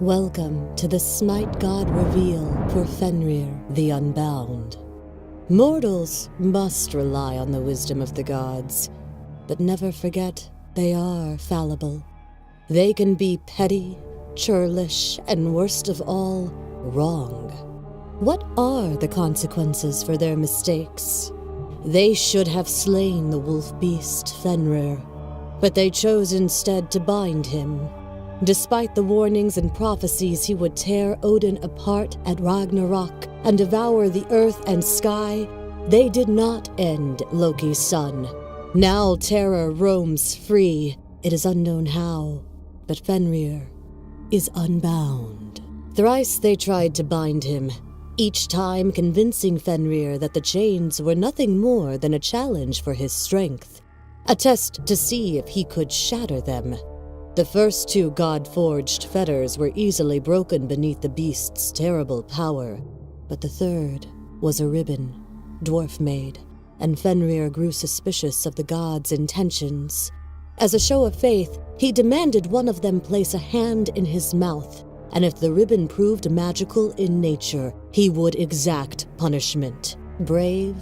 Welcome to the Smite God reveal for Fenrir the Unbound. Mortals must rely on the wisdom of the gods, but never forget they are fallible. They can be petty, churlish, and worst of all, wrong. What are the consequences for their mistakes? They should have slain the wolf beast Fenrir, but they chose instead to bind him. Despite the warnings and prophecies he would tear Odin apart at Ragnarok and devour the earth and sky, they did not end Loki's son. Now terror roams free. It is unknown how, but Fenrir is unbound. Thrice they tried to bind him, each time convincing Fenrir that the chains were nothing more than a challenge for his strength, a test to see if he could shatter them. The first two god-forged fetters were easily broken beneath the beast's terrible power, but the third was a ribbon, dwarf-made, and Fenrir grew suspicious of the god's intentions. As a show of faith, he demanded one of them place a hand in his mouth, and if the ribbon proved magical in nature, he would exact punishment. Brave,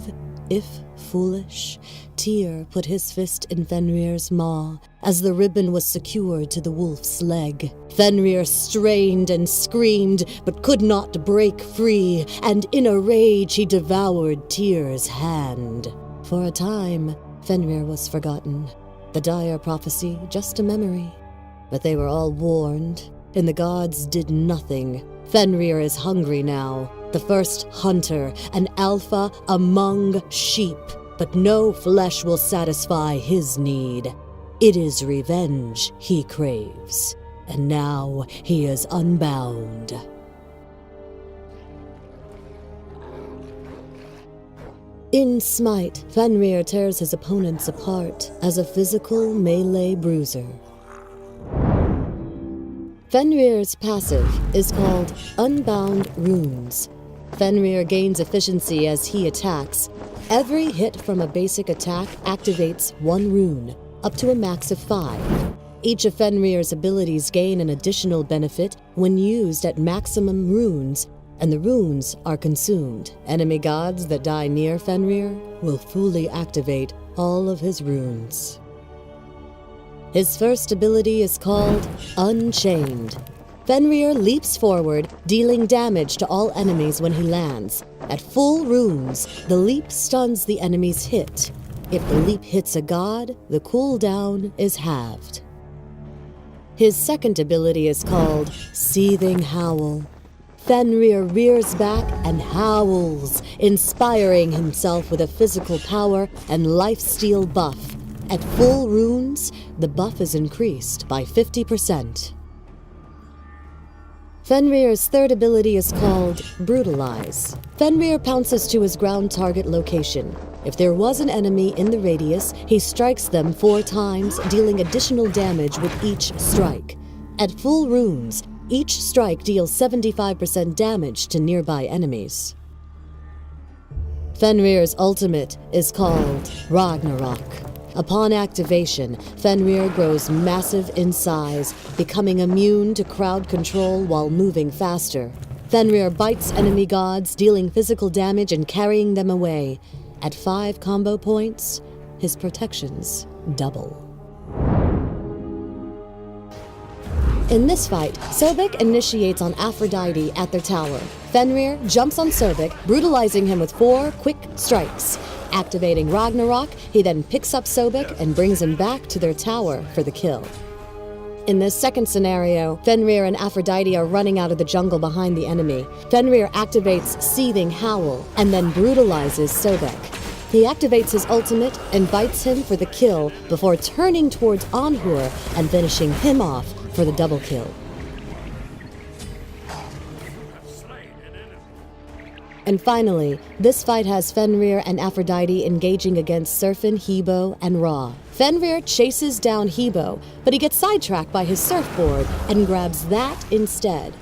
if foolish, Tyr put his fist in Fenrir's maw as the ribbon was secured to the wolf's leg. Fenrir strained and screamed, but could not break free, and in a rage he devoured Tyr's hand. For a time, Fenrir was forgotten, the dire prophecy just a memory. But they were all warned, and the gods did nothing. Fenrir is hungry now, the first hunter, an alpha among sheep. But no flesh will satisfy his need. It is revenge he craves, and now he is unbound. In Smite, Fenrir tears his opponents apart as a physical melee bruiser. Fenrir's passive is called Unbound Runes. Fenrir gains efficiency as he attacks. Every hit from a basic attack activates one rune, up to a max of 5. Each of Fenrir's abilities gain an additional benefit when used at maximum runes, and the runes are consumed. Enemy gods that die near Fenrir will fully activate all of his runes. His first ability is called Unchained. Fenrir leaps forward, dealing damage to all enemies when he lands. At full runes, the leap stuns the enemy's hit. If the leap hits a god, the cooldown is halved. His second ability is called Seething Howl. Fenrir rears back and howls, inspiring himself with a physical power and lifesteal buff. At full runes, the buff is increased by 50%. Fenrir's third ability is called Brutalize. Fenrir pounces to his ground target location. If there was an enemy in the radius, he strikes them 4 times, dealing additional damage with each strike. At full runes, each strike deals 75% damage to nearby enemies. Fenrir's ultimate is called Ragnarok. Upon activation, Fenrir grows massive in size, becoming immune to crowd control while moving faster. Fenrir bites enemy gods, dealing physical damage and carrying them away. At 5 combo points, his protections double. In this fight, Sobek initiates on Aphrodite at their tower. Fenrir jumps on Sobek, brutalizing him with 4 quick strikes. Activating Ragnarok, he then picks up Sobek and brings him back to their tower for the kill. In this second scenario, Fenrir and Aphrodite are running out of the jungle behind the enemy. Fenrir activates Seething Howl and then brutalizes Sobek. He activates his ultimate and bites him for the kill before turning towards Anhur and finishing him off for the double kill. And finally, this fight has Fenrir and Aphrodite engaging against Surfin, Hebo, and Ra. Fenrir chases down Hebo, but he gets sidetracked by his surfboard and grabs that instead.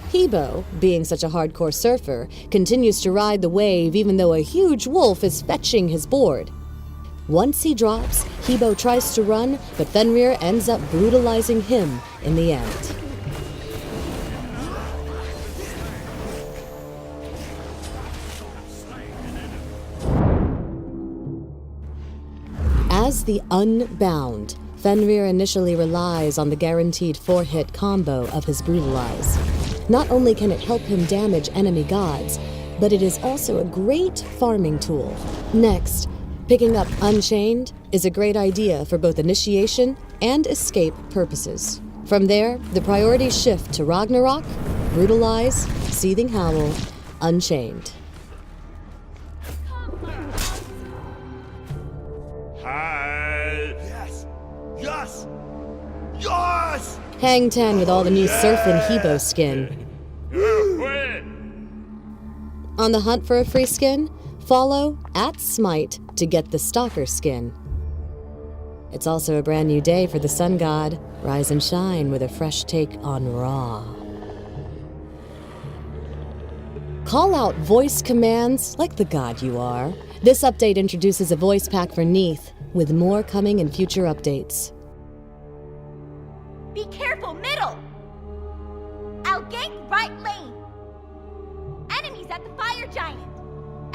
Hebo, being such a hardcore surfer, continues to ride the wave even though a huge wolf is fetching his board. Once he drops, Hebo tries to run, but Fenrir ends up brutalizing him in the end. As the Unbound, Fenrir initially relies on the guaranteed 4-hit combo of his Brutalize. Not only can it help him damage enemy gods, but it is also a great farming tool. Next, picking up Unchained is a great idea for both initiation and escape purposes. From there, the priorities shift to Ragnarok, Brutalize, Seething Howl, Unchained. Hi! Yes! Yes! Yes! Hang 10 with all the new Surf and Hebo skin. On the hunt for a free skin, follow @Smite to get the Stalker skin. It's also a brand new day for the Sun God. Rise and shine with a fresh take on Raw. Call out voice commands like the god you are. This update introduces a voice pack for Neath, with more coming in future updates. Be careful, middle! I'll gank right lane. Enemies at the fire giant.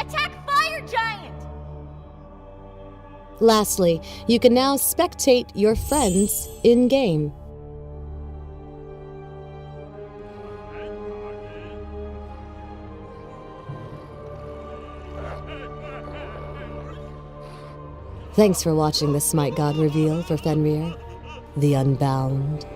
Attack fire giant! Lastly, you can now spectate your friends in-game. Thanks for watching the Smite God reveal for Fenrir, the Unbound.